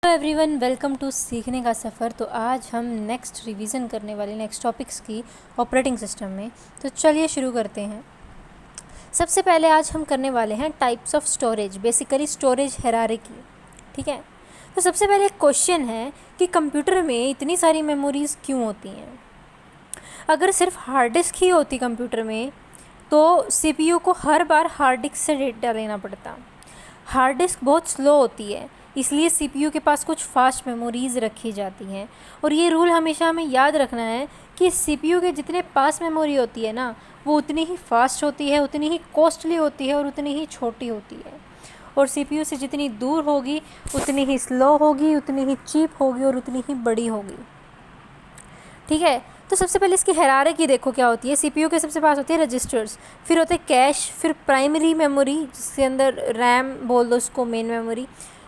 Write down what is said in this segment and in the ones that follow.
Hello everyone, welcome to सीखने का सफ़र। तो आज हम नेक्स्ट रिवीजन करने वाले नेक्स्ट टॉपिक्स की ऑपरेटिंग सिस्टम में। तो चलिए शुरू करते हैं। सबसे पहले आज हम करने वाले हैं types of storage, basically storage hierarchy. ठीक है, तो सबसे पहले एक क्वेश्चन है कि कंप्यूटर में इतनी सारी मेमोरीज़ क्यों होती हैं। अगर सिर्फ हार्ड डिस्क ही होती कंप्यूटर में तो सीपीयू को हर बार हार्ड डिस्क से डेटा लेना पड़ता। हार्ड डिस्क बहुत स्लो होती है, इसलिए सीपीयू के पास कुछ फास्ट मेमोरीज़ रखी जाती हैं। और ये रूल हमेशा हमें याद रखना है कि सीपीयू के जितने पास मेमोरी होती है ना, वो उतनी ही फास्ट होती है, उतनी ही कॉस्टली होती है और उतनी ही छोटी होती है। और सीपीयू से जितनी दूर होगी उतनी ही स्लो होगी, उतनी ही चीप होगी और उतनी ही बड़ी होगी। ठीक है, तो सबसे पहले इसकी हायरार्की देखो क्या होती है। सीपीयू के सबसे पास होती है रजिस्टर्स, फिर होते हैं कैश, फिर प्राइमरी मेमोरी जिसके अंदर रैम बोल दो उसको, main memory.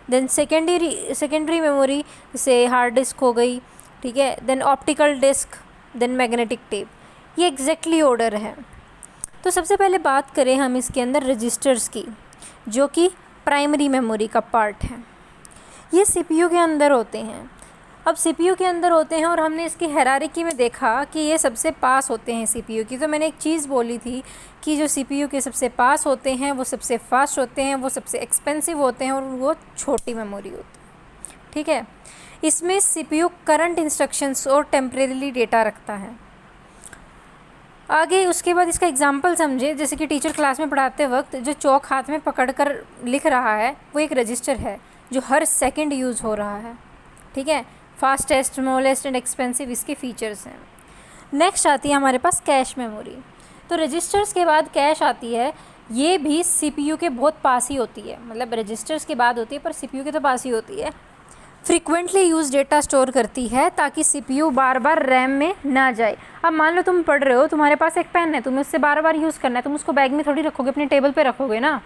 Then secondary memory जैसे हार्ड डिस्क हो गई। ठीक है, then optical disk, then magnetic tape. ये एग्जैक्टली ऑर्डर है। तो सबसे पहले बात करें हम इसके अंदर रजिस्टर्स की, जो कि प्राइमरी मेमोरी का पार्ट है। ये सीपीयू के अंदर होते हैं। अब सीपीयू के अंदर होते हैं और हमने इसकी हायरार्की में देखा कि ये सबसे पास होते हैं सीपीयू की। तो मैंने एक चीज़ बोली थी कि जो सीपीयू के सबसे पास होते हैं वो सबसे फास्ट होते हैं, वो सबसे एक्सपेंसिव होते हैं और वो छोटी मेमोरी होती है। ठीक है, इसमें सीपीयू करंट इंस्ट्रक्शंस और टेम्परेरी डेटा रखता है। आगे उसके बाद इसका एग्जाम्पल समझे, जैसे कि टीचर क्लास में पढ़ाते वक्त जो चौक हाथ में पकड़ कर लिख रहा है वो एक रजिस्टर है जो हर सेकेंड यूज़ हो रहा है। ठीक है, फास्टेस्ट, स्मॉलेस्ट एंड एक्सपेंसिव इसके फीचर्स हैं। नेक्स्ट आती है हमारे पास कैश मेमोरी। तो रजिस्टर्स के बाद कैश आती है। ये भी सीपीयू के बहुत पास ही होती है, मतलब रजिस्टर्स के बाद होती है पर सीपीयू के तो पास ही होती है। फ्रीक्वेंटली यूज डेटा स्टोर करती है ताकि सीपीयू बार बार रैम में ना जाए। अब मान लो तुम पढ़ रहे हो, तुम्हारे पास एक पेन है, तुम्हें उससे बार बार यूज़ करना है, तुम उसको बैग में थोड़ी रखोगे, अपने टेबल पे रखोगे ना,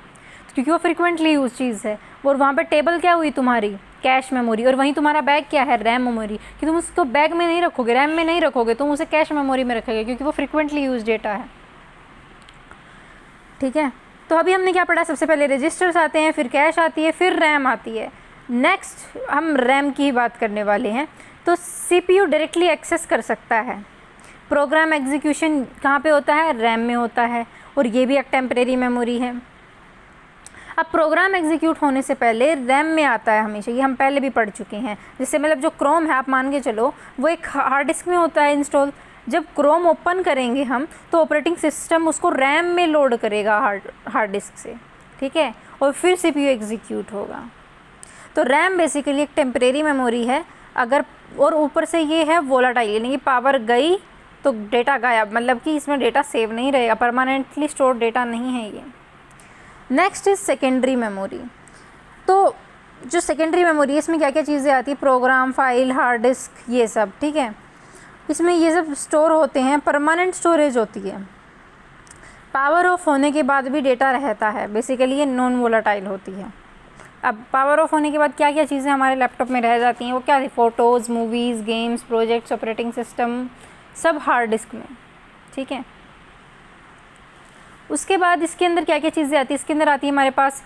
क्योंकि वो फ्रीक्वेंटली यूज चीज़ है। और वहाँ पे टेबल क्या हुई तुम्हारी, कैश मेमोरी, और वहीं तुम्हारा बैग क्या है, रैम मेमोरी। कि तुम उसको बैग में नहीं रखोगे, रैम में नहीं रखोगे, तुम उसे कैश मेमोरी में रखोगे क्योंकि वो फ्रीक्वेंटली यूज डेटा है। ठीक है, तो अभी हमने क्या पढ़ा, सबसे पहले रजिस्टर्स आते हैं, फिर कैश आती है, फिर रैम आती है। नेक्स्ट हम रैम की ही बात करने वाले हैं। तो सीपीयू डायरेक्टली एक्सेस कर सकता है। प्रोग्राम एग्जीक्यूशन कहाँ पे होता है, रैम में होता है, और ये भी एक टेम्परेरी मेमोरी है। अब प्रोग्राम एग्जीक्यूट होने से पहले रैम में आता है हमेशा, ये हम पहले भी पढ़ चुके हैं। जैसे मतलब जो क्रोम है, आप मान के चलो, वो एक हार्ड डिस्क में होता है इंस्टॉल। जब क्रोम ओपन करेंगे हम तो ऑपरेटिंग सिस्टम उसको रैम में लोड करेगा हार्ड डिस्क से। ठीक है, और फिर सीपीयू एग्जीक्यूट होगा। तो रैम बेसिकली एक टेम्परेरी मेमोरी है। अगर और ऊपर से ये है वोलाटाइल, यानी कि पावर गई तो डेटा गायब, मतलब कि इसमें डेटा सेव नहीं रहेगा, परमानेंटली स्टोर डेटा नहीं है ये। Next is secondary memory. तो जो सेकेंडरी मेमोरी है इसमें क्या क्या चीज़ें आती है, प्रोग्राम, फाइल, हार्ड डिस्क, ये सब। ठीक है, इसमें ये सब स्टोर होते हैं, परमानेंट स्टोरेज होती है। पावर ऑफ होने के बाद भी डेटा रहता है, बेसिकली ये नॉन वोलाटाइल होती है। अब पावर ऑफ होने के बाद क्या क्या चीज़ें हमारे लैपटॉप में रह जाती हैं, वो क्या थी, photos, movies, games, projects, operating system, सब हार्ड डिस्क में। ठीक है, उसके बाद इसके अंदर क्या क्या चीज़ें आती है, इसके अंदर आती है हमारे पास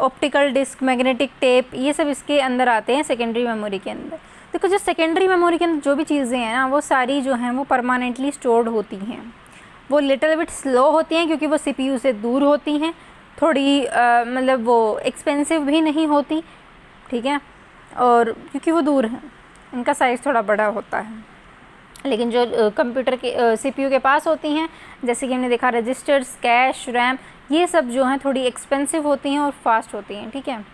ऑप्टिकल डिस्क, मैग्नेटिक टेप, ये सब इसके अंदर आते हैं सेकेंडरी मेमोरी के अंदर। देखो, जो सेकेंडरी मेमोरी के अंदर जो भी चीज़ें हैं ना, वो सारी जो हैं वो परमानेंटली स्टोर्ड होती हैं। वो लिटिल बिट स्लो होती हैं क्योंकि वो सीपीयू से दूर होती हैं, थोड़ी मतलब वो एक्सपेंसिव भी नहीं होती। ठीक है, और क्योंकि वो दूर हैं, इनका साइज़ थोड़ा बड़ा होता है। लेकिन जो कंप्यूटर के सीपीयू के पास होती हैं, जैसे कि हमने देखा रजिस्टर्स, कैश, रैम, ये सब जो हैं थोड़ी एक्सपेंसिव होती हैं और फास्ट होती हैं। ठीक है,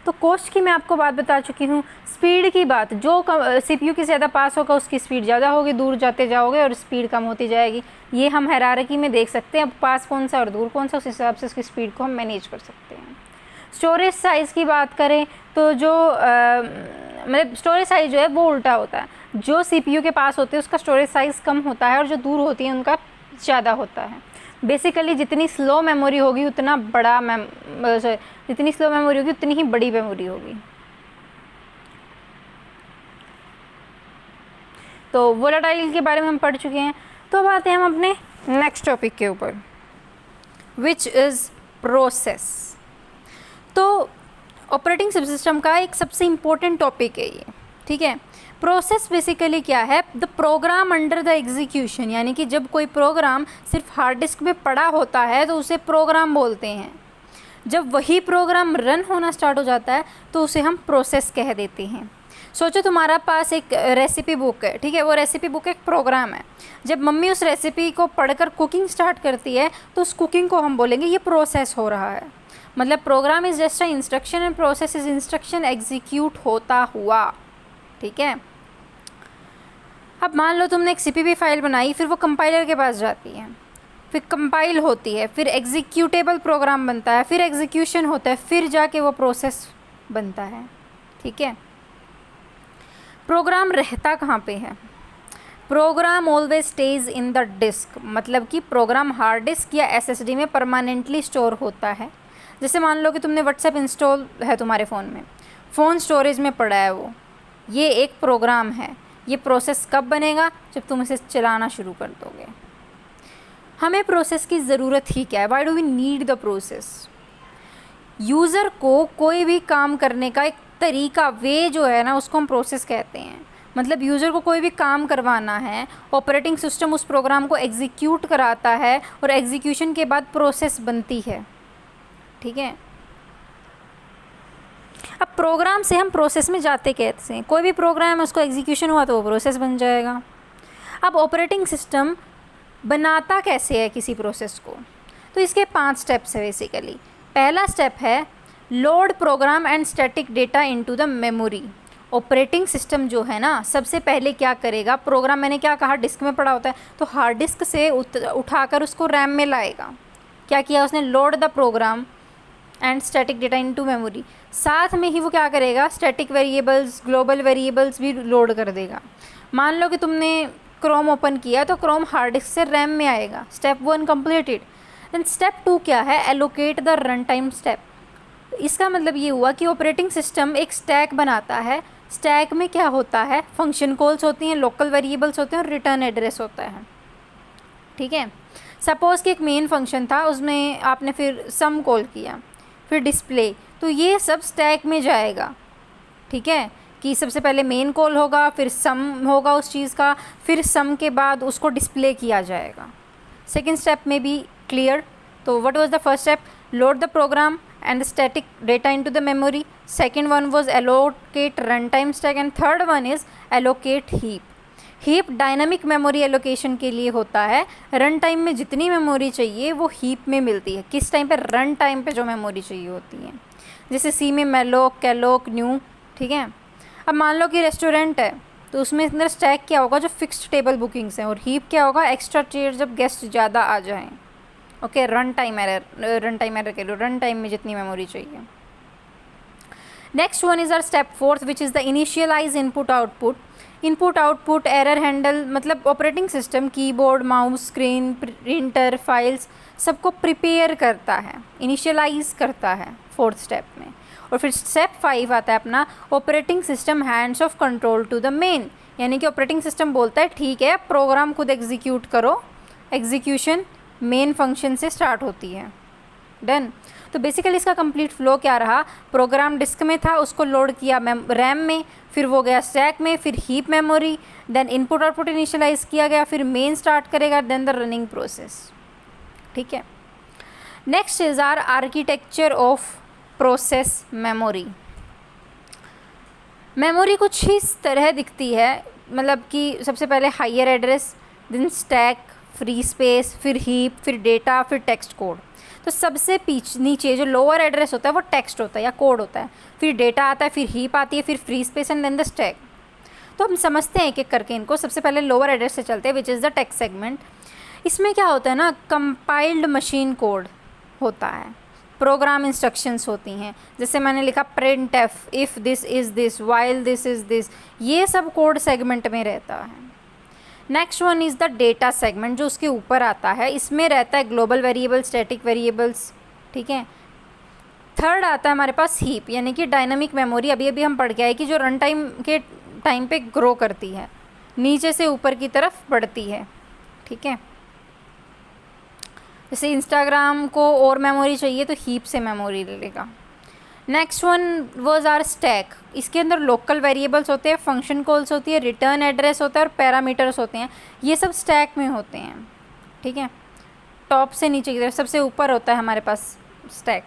तो कॉस्ट की मैं आपको बात बता चुकी हूँ। स्पीड की बात, जो सीपीयू की ज़्यादा पास होगा उसकी स्पीड ज़्यादा होगी, दूर जाते जाओगे और स्पीड कम होती जाएगी। ये हम हायरार्की में देख सकते हैं, अब पास कौन सा और दूर कौन सा, उस हिसाब से उसकी स्पीड को हम मैनेज कर सकते हैं। स्टोरेज साइज़ की बात करें तो जो मतलब स्टोरेज साइज़ जो है वो उल्टा होता है। जो सीपीयू के पास होते हैं उसका स्टोरेज साइज़ कम होता है और जो दूर होती है उनका ज़्यादा होता है। बेसिकली जितनी स्लो मेमोरी होगी उतना बड़ा जितनी स्लो मेमोरी होगी उतनी ही बड़ी मेमोरी होगी। तो वोलाटाइल के बारे में हम पढ़ चुके हैं। तो अब आते हैं हम अपने नेक्स्ट टॉपिक के ऊपर, विच इज़ प्रोसेस। तो ऑपरेटिंग सिस्टम का एक सबसे इम्पोर्टेंट टॉपिक है ये, ठीक है। प्रोसेस बेसिकली क्या है, the program under the execution, यानी कि जब कोई प्रोग्राम सिर्फ हार्ड डिस्क में पड़ा होता है तो उसे प्रोग्राम बोलते हैं। जब वही प्रोग्राम रन होना स्टार्ट हो जाता है तो उसे हम प्रोसेस कह देते हैं। सोचो तुम्हारा पास एक रेसिपी बुक है, ठीक है, वो रेसिपी बुक एक प्रोग्राम है। जब मम्मी उस रेसिपी को पढ़कर कुकिंग स्टार्ट करती है तो उस कुकिंग को हम बोलेंगे ये प्रोसेस हो रहा है। मतलब program is just a instruction and process is instruction execute होता हुआ, ठीक है। अब मान लो तुमने एक सीपीपी फाइल बनाई, फिर वो कंपाइलर के पास जाती है, फिर कंपाइल होती है, फिर एग्जीक्यूटेबल प्रोग्राम बनता है, फिर एग्जीक्यूशन होता है, फिर जाके वो प्रोसेस बनता है, ठीक है। प्रोग्राम रहता कहाँ पे है? Program always stays in the disk, मतलब कि प्रोग्राम हार्ड डिस्क या एसएसडी में परमानेंटली स्टोर होता है। जैसे मान लो कि तुमने व्हाट्सएप इंस्टॉल है तुम्हारे फ़ोन में, फ़ोन स्टोरेज में पड़ा है वो, ये एक प्रोग्राम है। ये प्रोसेस कब बनेगा? जब तुम इसे चलाना शुरू कर दोगे। हमें प्रोसेस की ज़रूरत ही क्या है? Why do we need the process? User को कोई भी काम करने का एक तरीका, वे जो है ना, उसको हम प्रोसेस कहते हैं। मतलब यूज़र को कोई भी काम करवाना है, ऑपरेटिंग सिस्टम उस प्रोग्राम को एग्जीक्यूट कराता है और एग्जीक्यूशन के बाद प्रोसेस बनती है, ठीक है। अब प्रोग्राम से हम प्रोसेस में जाते कैसे हैं? कोई भी प्रोग्राम है उसको एग्जीक्यूशन हुआ तो वो प्रोसेस बन जाएगा। अब ऑपरेटिंग सिस्टम बनाता कैसे है किसी प्रोसेस को? तो इसके 5 स्टेप्स है बेसिकली। पहला स्टेप है load program and static data into the memory. Operating system जो है ना, सबसे पहले क्या करेगा, प्रोग्राम मैंने क्या कहा डिस्क में पड़ा होता है, तो हार्ड डिस्क से उठाकर उसको रैम में लाएगा। क्या किया उसने? Load the program and static data into memory. साथ में ही वो क्या करेगा, स्टैटिक वेरिएबल्स, ग्लोबल वेरिएबल्स भी लोड कर देगा। मान लो कि तुमने क्रोम ओपन किया तो क्रोम हार्ड डिस्क से रैम में आएगा। Step 1 completed. देन स्टेप 2 क्या है? Allocate the run time step. इसका मतलब ये हुआ कि ऑपरेटिंग सिस्टम एक स्टैक बनाता है। स्टैक में क्या होता है? फंक्शन कॉल्स होती हैं, लोकल वेरिएबल्स होते हैं और रिटर्न एड्रेस होता है, ठीक है। सपोज़ कि एक मेन फंक्शन था, उसमें आपने फिर सम कॉल किया, फिर डिस्प्ले, तो ये सब स्टैक में जाएगा, ठीक है। कि सबसे पहले मेन कॉल होगा, फिर सम होगा उस चीज़ का, फिर सम के बाद उसको डिस्प्ले किया जाएगा। सेकेंड स्टेप में भी क्लियर। तो what was the first step? Load the program and the static data into the memory. Second one was allocate runtime stack and third one is allocate heap. Heap dynamic memory allocation के लिए होता है। Run time में जितनी memory चाहिए वो heap में मिलती है। किस टाइम पे? रन टाइम पे जो मेमोरी चाहिए होती है। जैसे सी में मेलोक, कैलोक, न्यू, ठीक है। अब मान लो कि रेस्टोरेंट है तो उसमें अंदर स्टैक क्या होगा? जो फिक्स्ड टेबल बुकिंग्स हैं, और हीप क्या होगा? एक्स्ट्रा चेयर जब गेस्ट ज़्यादा आ जाएँ। ओके, रन टाइम एरर के लिए रन टाइम में जितनी मेमोरी चाहिए। Next one is our step 4 which is the initialize input output. Input output error handle, मतलब operating system keyboard, mouse, screen, printer, files सबको प्रिपेयर करता है, इनिशियलाइज करता है 4th स्टेप में। और फिर स्टेप 5 आता है अपना operating system hands off control to the main, यानी कि ऑपरेटिंग सिस्टम बोलता है ठीक है प्रोग्राम खुद एग्जीक्यूट करो, एग्जीक्यूशन मेन फंक्शन से स्टार्ट होती है। डन। तो बेसिकली इसका कंप्लीट फ्लो क्या रहा? प्रोग्राम डिस्क में था, उसको लोड किया रैम में, फिर वो गया स्टैक में, फिर heap memory, then input output initialise किया गया, फिर मेन स्टार्ट करेगा, देन द रनिंग प्रोसेस, ठीक है। Next is our architecture of process memory. Memory कुछ इस तरह दिखती है, मतलब कि सबसे पहले higher address, then stack, free space, फिर हीप, फिर डेटा, फिर टेक्स्ट कोड। तो सबसे नीचे जो लोअर एड्रेस होता है वो टेक्स्ट होता है या कोड होता है, फिर डेटा आता है, फिर हीप आती है, फिर free space and then the stack. तो हम समझते हैं एक एक करके इनको। सबसे पहले लोअर एड्रेस से चलते हैं विच इज़ द टेक्स्ट सेगमेंट। इसमें क्या होता है ना, कंपाइल्ड मशीन कोड होता है, प्रोग्राम इंस्ट्रक्शंस होती हैं। जैसे मैंने लिखा print F, if this is this, while this is this, ये सब कोड सेगमेंट में रहता है। Next one is the data segment, जो उसके ऊपर आता है। इसमें रहता है ग्लोबल वेरिएबल, स्टैटिक वेरिएबल्स, ठीक है। थर्ड आता है हमारे पास हीप, यानी कि डायनामिक मेमोरी। अभी अभी हम पढ़ के आए कि जो रन टाइम के टाइम पे ग्रो करती है, नीचे से ऊपर की तरफ बढ़ती है, ठीक है। जैसे इंस्टाग्राम को और मेमोरी चाहिए तो हीप से मेमोरी ले लेगा। Next one was our stack. इसके अंदर लोकल वेरिएबल्स होते हैं, फंक्शन कॉल्स होती है, रिटर्न एड्रेस होता है और पैरामीटर्स होते हैं। ये सब स्टैक में होते हैं, ठीक है। टॉप से नीचे की तरफ सबसे ऊपर होता है हमारे पास स्टैक।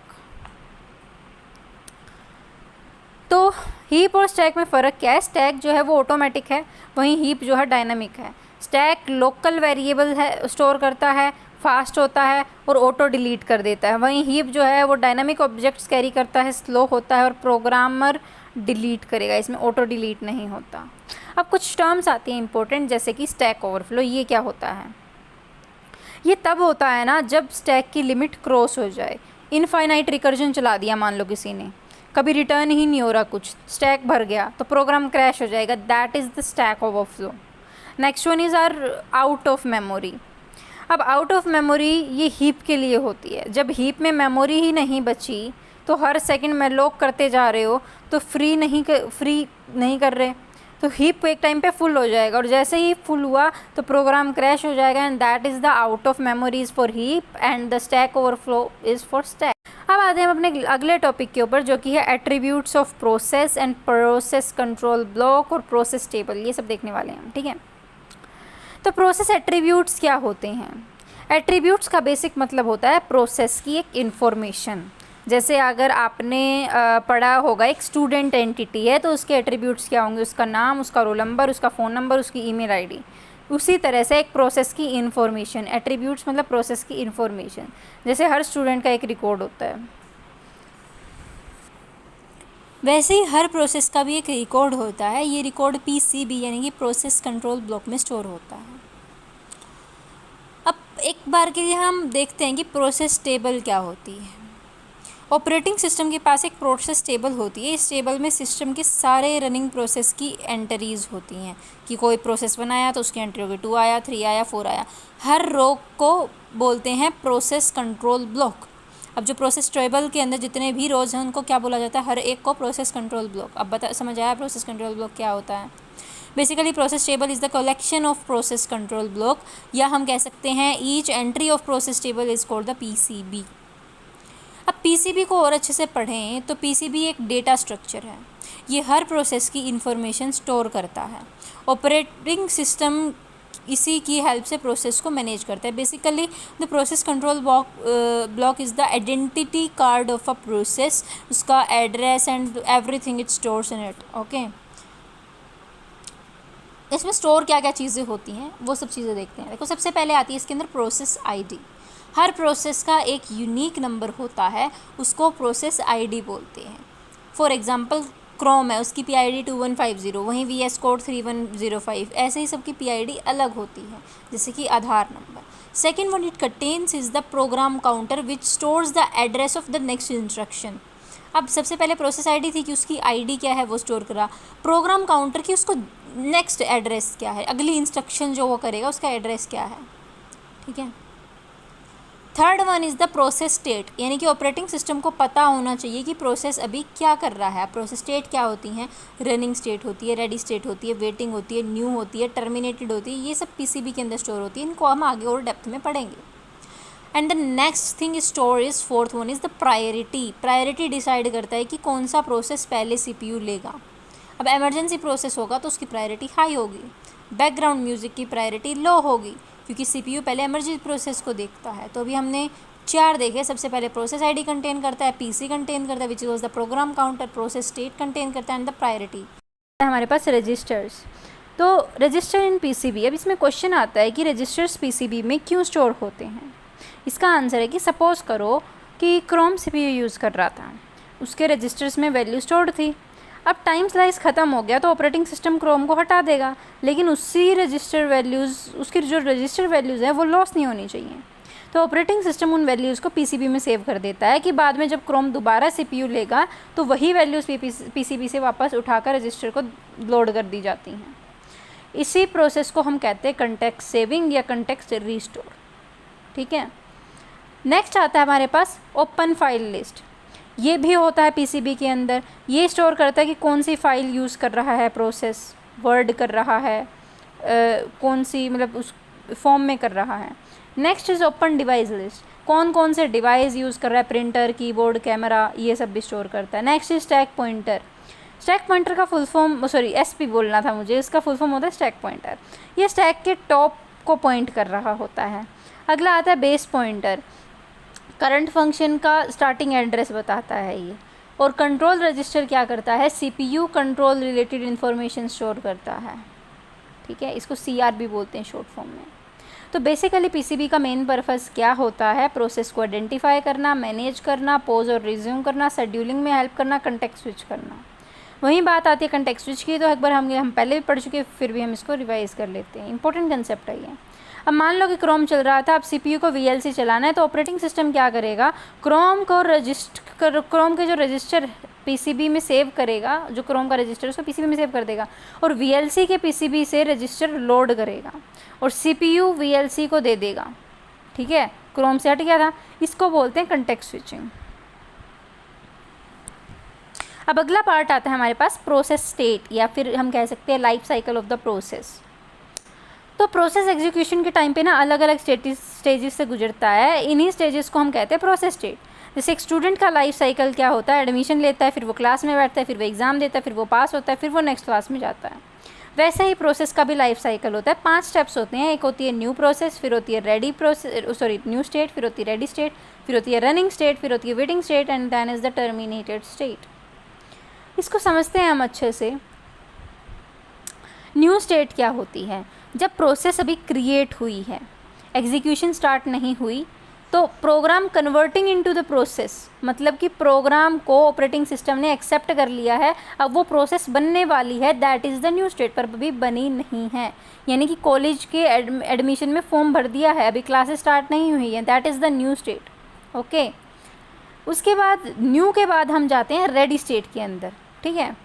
तो हीप और स्टैक में फ़र्क क्या है? स्टैक जो है वो ऑटोमेटिक है, वहीं हीप जो है डायनामिक है। स्टैक लोकल वेरिएबल है, स्टोर करता है, फास्ट होता है और ऑटो डिलीट कर देता है। वहीं हीप जो है वो डायनामिक ऑब्जेक्ट्स कैरी करता है, स्लो होता है और प्रोग्रामर डिलीट करेगा, इसमें ऑटो डिलीट नहीं होता। अब कुछ टर्म्स आती हैं इंपॉर्टेंट, जैसे कि स्टैक ओवरफ्लो। ये क्या होता है? ये तब होता है ना जब स्टैक की लिमिट क्रॉस हो जाए। इनफाइनाइट रिकर्जन चला दिया मान लो किसी ने, कभी रिटर्न ही नहीं हो रहा कुछ, स्टैक भर गया तो प्रोग्राम क्रैश हो जाएगा, that is the stack overflow. Next one is our out of memory. अब आउट ऑफ मेमोरी ये हीप के लिए होती है। जब हीप में मेमोरी ही नहीं बची तो हर सेकंड में लॉक करते जा रहे हो तो फ्री नहीं कर रहे, तो हीप एक टाइम पे फुल हो जाएगा और जैसे ही फुल हुआ तो प्रोग्राम क्रैश हो जाएगा, and that is the out of memories for heap and the stack overflow is for stack. अब आते हैं हम अपने अगले टॉपिक के ऊपर, जो कि है attributes of process and process control block और प्रोसेस टेबल। ये सब देखने वाले हैं हम, ठीक है। तो प्रोसेस एट्रीब्यूट्स क्या होते हैं? एट्रीब्यूट्स का बेसिक मतलब होता है प्रोसेस की एक इन्फॉर्मेशन। जैसे अगर आपने पढ़ा होगा एक स्टूडेंट एंटिटी है तो उसके एट्रीब्यूट्स क्या होंगे? उसका नाम, उसका रोल नंबर, उसका फ़ोन नंबर, उसकी ईमेल आईडी। उसी तरह से एक प्रोसेस की इन्फॉर्मेशन, एट्रीब्यूट्स मतलब प्रोसेस की इन्फॉर्मेशन। जैसे हर स्टूडेंट का एक रिकॉर्ड होता है, वैसे ही हर प्रोसेस का भी एक रिकॉर्ड होता है। ये रिकॉर्ड पीसीबी यानी कि प्रोसेस कंट्रोल ब्लॉक में स्टोर होता है। अब एक बार के लिए हम देखते हैं कि प्रोसेस टेबल क्या होती है। ऑपरेटिंग सिस्टम के पास एक प्रोसेस टेबल होती है। इस टेबल में सिस्टम के सारे रनिंग प्रोसेस की एंट्रीज होती हैं कि कोई प्रोसेस 1 आया तो उसकी एंट्री होगी, 2 आया, 3 आया, 4 आया। हर रो को बोलते हैं प्रोसेस कंट्रोल ब्लॉक। अब जो प्रोसेस टेबल के अंदर जितने भी रोज हैं उनको क्या बोला जाता है? हर एक को प्रोसेस कंट्रोल ब्लॉक। अब समझ आया प्रोसेस कंट्रोल ब्लॉक क्या होता है? Basically process table is the collection of process control block, या हम कह सकते हैं each entry of process table is called the PCB. अब पीसीबी को और अच्छे से पढ़ें तो पीसीबी एक डेटा स्ट्रक्चर है। ये हर प्रोसेस की इंफॉर्मेशन स्टोर करता है। ऑपरेटिंग सिस्टम इसी की हेल्प से प्रोसेस को मैनेज करता है। Basically the process control block is the identity card of a process, उसका address and everything it stores in it. Okay, इसमें स्टोर क्या क्या चीज़ें होती हैं वो सब चीज़ें देखते हैं। देखो, सबसे पहले आती है इसके अंदर प्रोसेस आईडी। हर प्रोसेस का एक यूनिक नंबर होता है, उसको प्रोसेस आईडी बोलते हैं। फॉर एग्जांपल क्रोम है, उसकी पीआईडी 2150, वहीं वीएस कोड 3105। ऐसे ही सबकी पीआईडी अलग होती है, जैसे कि Aadhaar number. Second one it contains is the program counter which stores the address of the next instruction. अब सबसे पहले प्रोसेस आईडी थी कि उसकी आईडी क्या है वो स्टोर करा, प्रोग्राम काउंटर की उसको नेक्स्ट एड्रेस क्या है, अगली इंस्ट्रक्शन जो वो करेगा उसका एड्रेस क्या है, ठीक है। Third one is the process state, यानी कि ऑपरेटिंग सिस्टम को पता होना चाहिए कि प्रोसेस अभी क्या कर रहा है। प्रोसेस स्टेट क्या होती हैं? रनिंग स्टेट होती है, रेडी स्टेट होती है, वेटिंग होती है, न्यू होती है, टर्मिनेटेड होती है। ये सब पीसीबी के अंदर स्टोर होती है। इनको हम आगे और डेप्थ में पढ़ेंगे। And the next thing store is fourth one is the priority. Priority decide करता है कि कौन सा प्रोसेस पहले सीपीयू लेगा। अब एमरजेंसी प्रोसेस होगा तो उसकी प्रायोरिटी हाई होगी, बैकग्राउंड म्यूज़िक की प्रायोरिटी लो होगी, क्योंकि सीपीयू पहले इमरजेंसी प्रोसेस को देखता है। तो अभी हमने 4 देखे। सबसे पहले प्रोसेस आईडी कंटेन करता है, पीसी कंटेन करता है which was the program counter, process state contain करता है एंड द प्रायोरिटी। हमारे पास रजिस्टर्स। तो रजिस्टर इन पीसीबी, अब इसमें क्वेश्चन आता है कि रजिस्टर्स पीसीबी में क्यों स्टोर होते हैं। इसका आंसर है कि सपोज करो कि क्रोम सीपीयू यूज़ कर रहा था, उसके रजिस्टर्स में वैल्यू स्टोर्ड थी। अब टाइम स्लाइस ख़त्म हो गया तो ऑपरेटिंग सिस्टम क्रोम को हटा देगा, लेकिन उसकी जो रजिस्टर वैल्यूज़ हैं वो लॉस नहीं होनी चाहिए। तो ऑपरेटिंग सिस्टम उन वैल्यूज़ को पीसीबी में सेव कर देता है कि बाद में जब क्रोम दोबारा सीपीयू लेगा तो वही वैल्यूज़ पीसीबी से वापस उठाकर रजिस्टर को लोड कर दी जाती हैं। इसी प्रोसेस को हम कहते हैं कंटेक्स्ट सेविंग या कंटेक्स्ट रीस्टोर, ठीक है। नेक्स्ट आता है हमारे पास ओपन फाइल लिस्ट। ये भी होता है पीसीबी के अंदर। ये स्टोर करता है कि कौन सी फ़ाइल यूज़ कर रहा है प्रोसेस, वर्ड कर रहा है, कौन सी मतलब उस फॉर्म में कर रहा है। Next is open device list. कौन कौन से डिवाइस यूज़ कर रहा है, प्रिंटर, कीबोर्ड, कैमरा, ये सब भी स्टोर करता है। Next is stack pointer. Stack pointer का फुल फॉर्म, सॉरी एसपी बोलना था मुझे, इसका फुल फॉर्म होता है स्टैक पॉइंटर। ये स्टैक के टॉप को पॉइंट कर रहा होता है। अगला आता है बेस पॉइंटर। करंट फंक्शन का स्टार्टिंग एड्रेस बताता है ये। और कंट्रोल रजिस्टर क्या करता है, CPU control related information store करता है। ठीक है, इसको सीआर भी बोलते हैं शॉर्ट फॉर्म में। तो बेसिकली पीसीबी का मेन पर्पस क्या होता है, प्रोसेस को आइडेंटिफाई करना, मैनेज करना, पॉज और रिज्यूम करना, शेड्यूलिंग में हेल्प करना, कंटेक्स्ट स्विच करना। वहीं बात आती है कंटेक्स्ट स्विच की, तो एक बार हम पहले भी पढ़ चुके, फिर भी हम इसको रिवाइज कर लेते हैं। इंपॉर्टेंट कंसेप्ट है ये। अब मान लो कि क्रोम चल रहा था, अब सीपीयू को वीएलसी चलाना है, तो ऑपरेटिंग सिस्टम क्या करेगा, क्रोम के जो रजिस्टर पीसीबी में सेव करेगा, जो क्रोम का रजिस्टर उसको पीसीबी में सेव कर देगा, और वीएलसी के पीसीबी से रजिस्टर लोड करेगा और सीपीयू वीएलसी को दे देगा। ठीक है, क्रोम से हट गया था, इसको बोलते हैं कंटेक्स्ट स्विचिंग। अब अगला पार्ट आता है हमारे पास प्रोसेस स्टेट, या फिर हम कह सकते हैं life cycle of the process. तो प्रोसेस एग्जीक्यूशन के टाइम पे ना अलग अलग स्टेजेस से गुजरता है। इन्हीं स्टेजेस को हम कहते हैं प्रोसेस स्टेट। जैसे एक स्टूडेंट का लाइफ साइकिल क्या होता है, एडमिशन लेता है, फिर वो क्लास में बैठता है, फिर वो एग्ज़ाम देता है, फिर वो पास होता है, फिर वो नेक्स्ट क्लास में जाता है। वैसे ही प्रोसेस का भी लाइफ साइकिल होता है। 5 स्टेप्स होते हैं। एक होती है न्यू प्रोसेस, फिर होती है न्यू स्टेट, फिर होती है रेडी स्टेट, फिर होती है रनिंग स्टेट, फिर होती है waiting state, and then is the terminated state. इसको समझते हैं हम अच्छे से। न्यू स्टेट क्या होती है, जब प्रोसेस अभी क्रिएट हुई है, एग्जीक्यूशन स्टार्ट नहीं हुई, तो program converting into the process, मतलब कि प्रोग्राम को ऑपरेटिंग सिस्टम ने एक्सेप्ट कर लिया है, अब वो प्रोसेस बनने वाली है, that is the new state, पर अभी बनी नहीं है। यानी कि कॉलेज के एडमिशन में फॉर्म भर दिया है, अभी क्लासेस स्टार्ट नहीं हुई हैं, that is the new state. Okay, उसके बाद न्यू के बाद हम जाते हैं रेडी स्टेट के अंदर। ठीक है,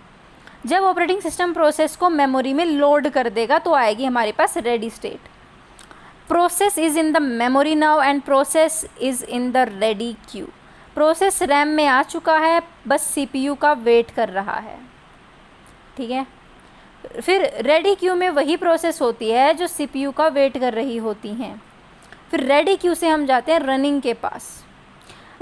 जब ऑपरेटिंग सिस्टम प्रोसेस को मेमोरी में लोड कर देगा तो आएगी हमारे पास ready state. Process is in the memory now and process is in the ready queue. Process RAM में आ चुका है, बस सीपीयू का वेट कर रहा है। ठीक है, फिर रेडी क्यू में वही प्रोसेस होती है जो सीपीयू का वेट कर रही होती हैं। फिर रेडी क्यू से हम जाते हैं रनिंग के पास।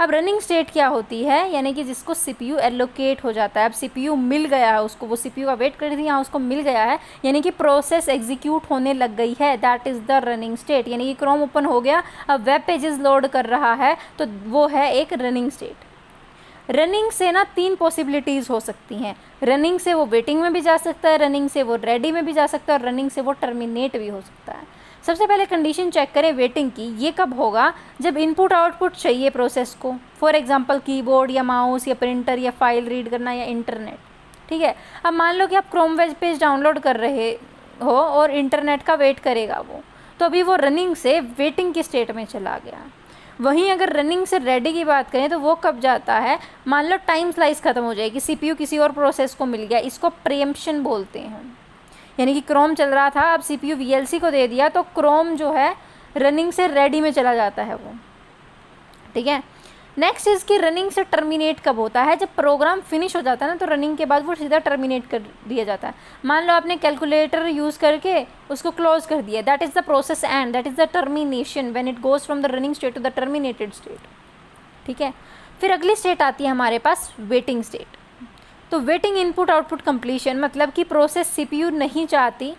अब रनिंग स्टेट क्या होती है, यानी कि जिसको सीपीयू एलोकेट हो जाता है। अब सीपीयू मिल गया है उसको, वो सीपीयू का वेट कर रही थी, यहाँ उसको मिल गया है, यानी कि प्रोसेस एग्जीक्यूट होने लग गई है, that is the running state. यानी कि क्रोम ओपन हो गया, अब वेब पेजेस लोड कर रहा है, तो वो है एक रनिंग स्टेट। रनिंग से ना 3 पॉसिबिलिटीज़ हो सकती हैं। रनिंग से वो वेटिंग में भी जा सकता है, रनिंग से वो रेडी में भी जा सकता है, और रनिंग से वो टर्मिनेट भी हो सकता है। सबसे पहले कंडीशन चेक करें वेटिंग की। ये कब होगा, जब इनपुट आउटपुट चाहिए प्रोसेस को, फॉर एग्जांपल कीबोर्ड या माउस या प्रिंटर या फाइल रीड करना या इंटरनेट। ठीक है, अब मान लो कि आप क्रोम वेब पेज डाउनलोड कर रहे हो और इंटरनेट का वेट करेगा वो, तो अभी वो रनिंग से वेटिंग की स्टेट में चला गया। वहीं अगर रनिंग से रेडी की बात करें तो वो कब जाता है, मान लो टाइम स्लाइस ख़त्म हो जाएगी, सीपीयू किसी और प्रोसेस को मिल गया, इसको प्रीएम्पशन बोलते हैं। यानी कि क्रोम चल रहा था, अब सीपीयू वीएलसी को दे दिया, तो क्रोम जो है रनिंग से रेडी में चला जाता है वो। ठीक है, नेक्स्ट इसकी रनिंग से टर्मिनेट कब होता है, जब प्रोग्राम फिनिश हो जाता है ना, तो रनिंग के बाद वो सीधा टर्मिनेट कर दिया जाता है। मान लो आपने कैलकुलेटर यूज़ करके उसको क्लोज कर दिया, that is the process end, that is the termination when it goes from the running state to the terminated state. ठीक है, फिर अगली स्टेट आती है हमारे पास वेटिंग स्टेट। तो वेटिंग इनपुट आउटपुट कंप्लीशन, मतलब कि प्रोसेस सीपीयू नहीं चाहती,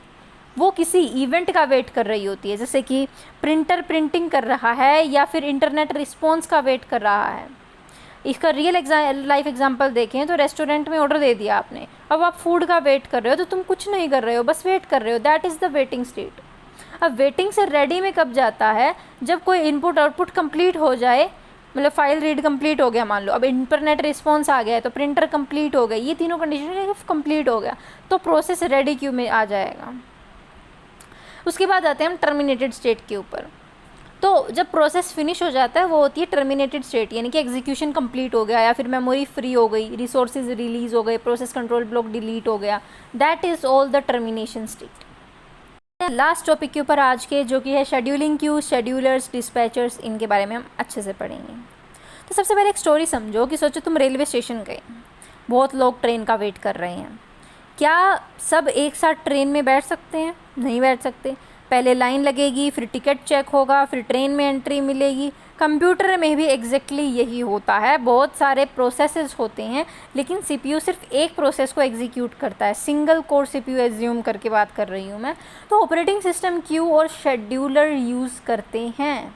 वो किसी इवेंट का वेट कर रही होती है, जैसे कि प्रिंटर प्रिंटिंग कर रहा है या फिर इंटरनेट रिस्पॉन्स का वेट कर रहा है। इसका रियल लाइफ एग्जांपल देखें तो रेस्टोरेंट में ऑर्डर दे दिया आपने, अब आप फूड का वेट कर रहे हो, तो तुम कुछ नहीं कर रहे हो, बस वेट कर रहे हो, that is the waiting state. अब वेटिंग से रेडी में कब जाता है, जब कोई इनपुट आउटपुट कंप्लीट हो जाए, मतलब फाइल रीड कंप्लीट हो गया मान लो, अब इंटरनेट रिस्पॉन्स आ गया है, तो प्रिंटर कंप्लीट हो गई, ये तीनों कंडीशन कंप्लीट हो गया, तो प्रोसेस रेडी क्यू में आ जाएगा। उसके बाद आते हैं हम टर्मिनेटेड स्टेट के ऊपर। तो जब प्रोसेस फिनिश हो जाता है वो होती है टर्मिनेटेड स्टेट, यानी कि एग्जीक्यूशन कंप्लीट हो गया या फिर मेमोरी फ्री हो गई, रिसोर्सेज रिलीज हो गए, प्रोसेस कंट्रोल ब्लॉक डिलीट हो गया, that is all the termination state. Last topic के ऊपर आज के, जो कि है शेड्यूलिंग क्यू, शेड्यूलर्स, डिस्पैचर्स, इनके बारे में हम अच्छे से पढ़ेंगे। तो सबसे पहले एक स्टोरी समझो कि सोचो तुम रेलवे स्टेशन गए, बहुत लोग ट्रेन का वेट कर रहे हैं, क्या सब एक साथ ट्रेन में बैठ सकते हैं? नहीं बैठ सकते। पहले लाइन लगेगी, फिर टिकट चेक होगा, फिर ट्रेन में एंट्री मिलेगी, कंप्यूटर में भी एग्जैक्टली यही होता है, बहुत सारे प्रोसेसेस होते हैं लेकिन सीपीयू सिर्फ एक प्रोसेस को एग्जीक्यूट करता है। सिंगल कोर सीपीयू एज्यूम करके बात कर रही हूँ मैं। तो ऑपरेटिंग सिस्टम क्यू और शेड्यूलर यूज़ करते हैं,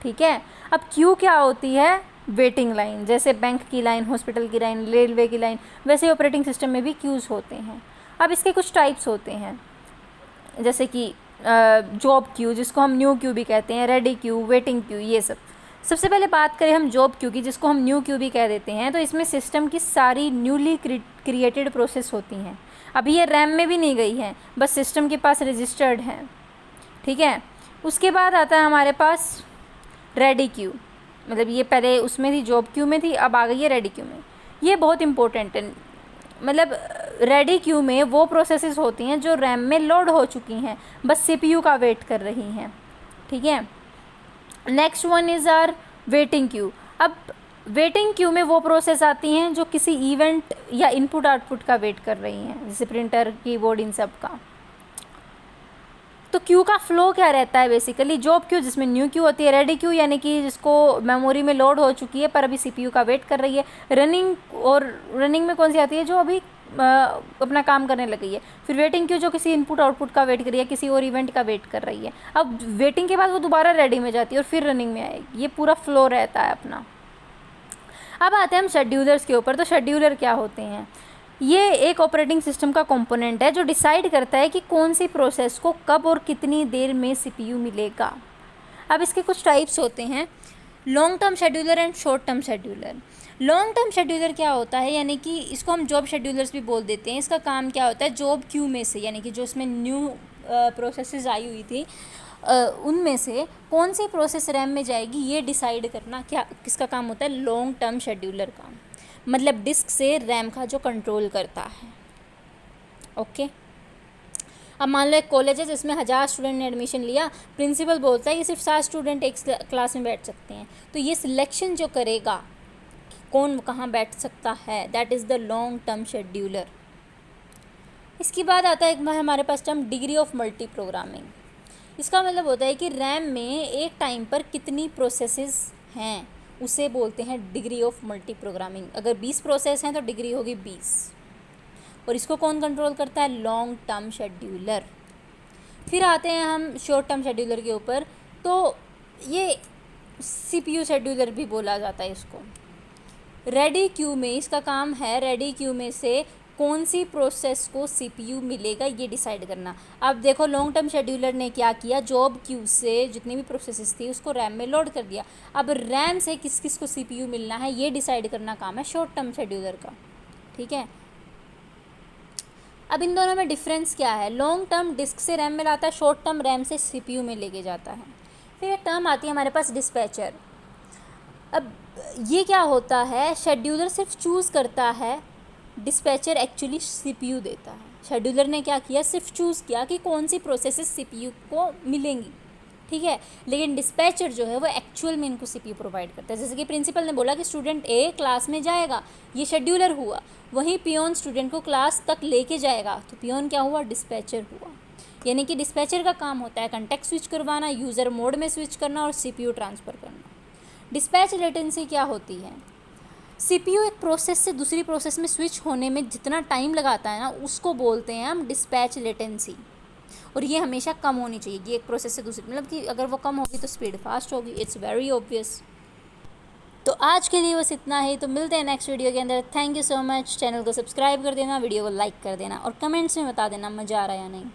ठीक है। अब क्यू क्या होती है? वेटिंग लाइन, जैसे बैंक की लाइन, हॉस्पिटल की लाइन, रेलवे की लाइन, वैसे ऑपरेटिंग सिस्टम में भी क्यूज़ होते हैं। अब इसके कुछ टाइप्स होते हैं, जैसे कि जॉब क्यू, जिसको हम न्यू क्यू भी कहते हैं, रेडी क्यू, वेटिंग क्यू, ये सब। सबसे पहले बात करें हम जॉब क्यू की, जिसको हम न्यू क्यू भी कह देते हैं। तो इसमें सिस्टम की सारी न्यूली क्रिएटेड प्रोसेस होती हैं। अभी ये रैम में भी नहीं गई है, बस सिस्टम के पास रजिस्टर्ड हैं, ठीक है। उसके बाद आता है हमारे पास रेडी क्यू, मतलब ये पहले उसमें थी, जॉब क्यू में थी, अब आ गई है रेडी क्यू में। ये बहुत इंपॉर्टेंट है, मतलब रेडी क्यू में वो प्रोसेसेस होती हैं जो रैम में लोड हो चुकी हैं, बस सीपीयू का वेट कर रही हैं, ठीक है। Next one is our waiting queue. अब वेटिंग क्यू में वो प्रोसेस आती हैं जो किसी इवेंट या इनपुट आउटपुट का वेट कर रही हैं, जैसे प्रिंटर, कीबोर्ड, इन सब का। तो क्यू का फ्लो क्या रहता है? बेसिकली जॉब क्यू, जिसमें न्यू क्यू होती है, रेडी क्यू यानी कि जिसको मेमोरी में लोड हो चुकी है पर अभी सीपीयू का वेट कर रही है, रनिंग में कौन सी आती है? जो अभी अपना काम करने लगी है। फिर वेटिंग क्यू जो किसी इनपुट आउटपुट का वेट कर रही है, किसी और इवेंट का वेट कर रही है। अब वेटिंग के बाद वो दोबारा रेडी में जाती है और फिर रनिंग में आएगी। ये पूरा फ्लो रहता है अपना। अब आते हैं हम शेड्यूलर्स के ऊपर। तो शेड्यूलर क्या होते हैं? ये एक ऑपरेटिंग सिस्टम का कंपोनेंट है जो डिसाइड करता है कि कौन सी प्रोसेस को कब और कितनी देर में सीपीयू मिलेगा। अब इसके कुछ टाइप्स होते हैं, long term scheduler and short term scheduler. Long term scheduler क्या होता है, यानी कि इसको हम जॉब शेड्यूलर्स भी बोल देते हैं। इसका काम क्या होता है? जॉब क्यू में से, यानी कि जो इसमें न्यू प्रोसेसेस आई हुई थी, उनमें से कौन सी प्रोसेस रैम में जाएगी ये डिसाइड करना क्या किसका काम होता है? लॉन्ग टर्म शेड्यूलर का, मतलब डिस्क से रैम का जो कंट्रोल करता है। ओके। अब मान लो एक कॉलेज है जिसमें 1000 स्टूडेंट ने एडमिशन लिया, प्रिंसिपल बोलता है कि सिर्फ 7 स्टूडेंट एक क्लास में बैठ सकते हैं। तो ये सिलेक्शन जो करेगा कौन कहाँ बैठ सकता है, that is the long term scheduler. इसके बाद आता है हमारे पास term degree of multi programming. इसका मतलब होता है कि रैम में एक टाइम पर कितनी प्रोसेसेस हैं, उसे बोलते हैं डिग्री ऑफ मल्टी प्रोग्रामिंग। अगर 20 प्रोसेस हैं तो डिग्री होगी 20। और इसको कौन कंट्रोल करता है? Long term scheduler. फिर आते हैं हम शॉर्ट टर्म शेड्यूलर के ऊपर। तो ये सीपीयू शेड्यूलर भी बोला जाता है इसको। रेडी क्यू में इसका काम है रेडी क्यू में से कौन सी प्रोसेस को सीपीयू मिलेगा ये डिसाइड करना। अब देखो लॉन्ग टर्म शेड्यूलर ने क्या किया, जॉब क्यू से जितनी भी प्रोसेसेस थी उसको रैम में लोड कर दिया। अब रैम से किस किस को सीपीयू मिलना है ये डिसाइड करना काम है शॉर्ट टर्म शेड्यूलर का, ठीक है। अब इन दोनों में डिफरेंस क्या है? लॉन्ग टर्म डिस्क से रैम में लाता है, शॉर्ट टर्म रैम से सीपीयू में लेके जाता है। फिर एक टर्म आती है हमारे पास डिस्पैचर। अब ये क्या होता है? शेड्यूलर सिर्फ चूज़ करता है, डिस्पैचर एक्चुअली सीपीयू देता है। शेड्यूलर ने क्या किया? सिर्फ चूज़ किया कि कौन सी प्रोसेसेस सीपीयू को मिलेंगी, ठीक है। लेकिन डिस्पैचर जो है वो एक्चुअल में इनको सीपीयू प्रोवाइड करता है। जैसे कि प्रिंसिपल ने बोला कि स्टूडेंट ए क्लास में जाएगा, ये शेड्यूलर हुआ। वहीं पियोन स्टूडेंट को क्लास तक लेके जाएगा, तो पियोन क्या हुआ? डिस्पैचर हुआ। यानी कि डिस्पैचर का काम होता है कंटेक्ट स्विच करवाना, यूज़र मोड में स्विच करना और सीपीयू ट्रांसफ़र करना। डिस्पैच लेटेंसी क्या होती है? सीपीयू एक प्रोसेस से दूसरी प्रोसेस में स्विच होने में जितना टाइम लगाता है ना, उसको बोलते हैं हम डिस्पैच लेटेंसी। और ये हमेशा कम होनी चाहिए कि एक प्रोसेस से दूसरी, मतलब कि अगर वो कम होगी तो स्पीड फास्ट होगी। It's very obvious. तो आज के लिए बस इतना ही। तो मिलते हैं नेक्स्ट वीडियो के अंदर। Thank you so much. Channel को सब्सक्राइब कर देना, वीडियो को लाइक कर देना और कमेंट्स में बता देना मज़ा आ रहा है या नहीं।